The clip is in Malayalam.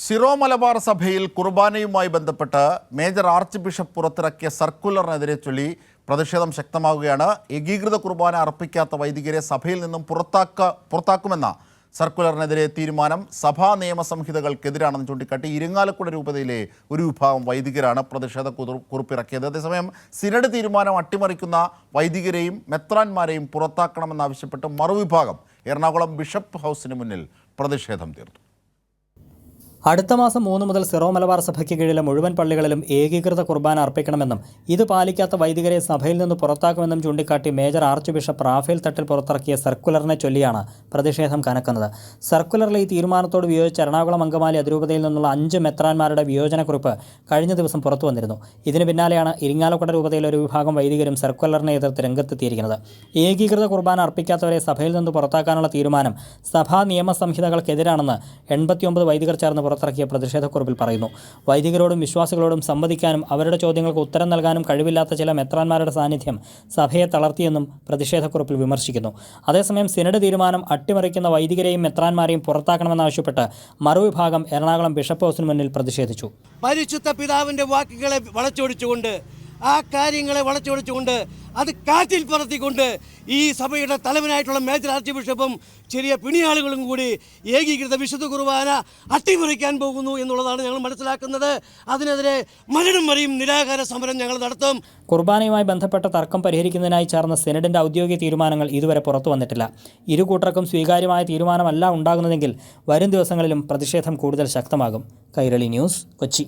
സിറോ മലബാർ സഭയിൽ കുർബാനയുമായി ബന്ധപ്പെട്ട് മേജർ ആർച്ച് ബിഷപ്പ് പുറത്തിറക്കിയ സർക്കുലറിനെതിരെ ചൊല്ലി പ്രതിഷേധം ശക്തമാവുകയാണ്. ഏകീകൃത കുർബാന അർപ്പിക്കാത്ത വൈദികരെ സഭയിൽ നിന്നും പുറത്താക്കുമെന്ന സർക്കുലറിനെതിരെ തീരുമാനം സഭാ നിയമസംഹിതകൾക്കെതിരാണെന്ന് ചൂണ്ടിക്കാട്ടി ഇരിങ്ങാലക്കുട രൂപതയിലെ ഒരു വിഭാഗം വൈദികരാണ് പ്രതിഷേധ കുറിപ്പിറക്കിയത്. അതേസമയം സിനഡ് തീരുമാനം അട്ടിമറിക്കുന്ന വൈദികരെയും മെത്രാന്മാരെയും പുറത്താക്കണമെന്നാവശ്യപ്പെട്ട് മറുവിഭാഗം എറണാകുളം ബിഷപ്പ് ഹൗസിന് മുന്നിൽ പ്രതിഷേധം തീർത്തു. അടുത്ത മാസം 3 മുതൽ സിറോ മലബാർ സഭയ്ക്ക് കീഴിലെ മുഴുവൻ പള്ളികളിലും ഏകീകൃത കുർബാന അർപ്പിക്കണമെന്നും ഇത് പാലിക്കാത്ത വൈദികരെ സഭയിൽ നിന്ന് പുറത്താക്കുമെന്നും ചൂണ്ടിക്കാട്ടി major arch bishop Raphael Thattil പുറത്തിറക്കിയ സർക്കുലറിനെ ചൊല്ലിയാണ് പ്രതിഷേധം കനക്കുന്നത്. സർക്കുലറിലെ ഈ തീരുമാനത്തോട് വിയോജിച്ച് എറണാകുളം അങ്കമാലി അതിരൂപതയിൽ നിന്നുള്ള 5 മെത്രാന്മാരുടെ വിയോജനക്കുറിപ്പ് കഴിഞ്ഞ ദിവസം പുറത്തു വന്നിരുന്നു. ഇതിന് പിന്നാലെയാണ് ഇരിങ്ങാലക്കുട രൂപതയിലെ ഒരു വിഭാഗം വൈദികരും സർക്കുലറിനെ എതിർത്ത് രംഗത്തെത്തിയിരിക്കുന്നത്. ഏകീകൃത കുർബാന അർപ്പിക്കാത്തവരെ സഭയിൽ നിന്ന് പുറത്താക്കാനുള്ള തീരുമാനം സഭാ നിയമസംഹിതകൾക്കെതിരാണെന്ന് 89 വൈദികർ ചേർന്ന് പുറത്തിറക്കിയ പ്രതിഷേധക്കുറിപ്പിൽ പറയുന്നു. വൈദികരോടും വിശ്വാസികളോടും സംവദിക്കാനും അവരുടെ ചോദ്യങ്ങൾക്ക് ഉത്തരം നൽകാനും കഴിവില്ലാത്ത ചില മെത്രാന്മാരുടെ സാന്നിധ്യം സഭയെ തളർത്തിയെന്നും പ്രതിഷേധക്കുറിപ്പിൽ വിമർശിക്കുന്നു. അതേസമയം സിനഡ് തീരുമാനം അട്ടിമറിക്കുന്ന വൈദികരെയും മെത്രാന്മാരെയും പുറത്താക്കണമെന്നാവശ്യപ്പെട്ട് മറുവിഭാഗം എറണാകുളം ബിഷപ്പ് ഹൗസിന് മുന്നിൽ പ്രതിഷേധിച്ചു. പരിശുദ്ധ പിതാവിൻ്റെ വാക്കുകളെ വളച്ചൊടിച്ചുകൊണ്ട് ആ കാര്യങ്ങളെ വളച്ചൊടിച്ചുകൊണ്ട് അത് കാറ്റിൽ പറത്തിക്കൊണ്ട് ഈ സഭയുടെ തലവനായിട്ടുള്ള മേജർ ആർച്ച് ബിഷപ്പും ചെറിയ പിണിയാളുകളും കൂടി ഏകീകൃത വിശുദ്ധ കുർബാന അട്ടിമറിക്കാൻ പോകുന്നു എന്നുള്ളതാണ് ഞങ്ങൾ മനസ്സിലാക്കുന്നത്. അതിനെതിരെ മരണം വരെയും നിരാഹാര സമരം ഞങ്ങൾ നടത്തും. കുർബാനയുമായി ബന്ധപ്പെട്ട തർക്കം പരിഹരിക്കുന്നതിനായി ചേർന്ന സിനഡിൻ്റെ ഔദ്യോഗിക തീരുമാനങ്ങൾ ഇതുവരെ പുറത്തു വന്നിട്ടില്ല. ഇരു കൂട്ടർക്കും സ്വീകാര്യമായ തീരുമാനമല്ല ഉണ്ടാകുന്നതെങ്കിൽ വരും ദിവസങ്ങളിലും പ്രതിഷേധം കൂടുതൽ ശക്തമാകും. കൈരളി ന്യൂസ്, കൊച്ചി.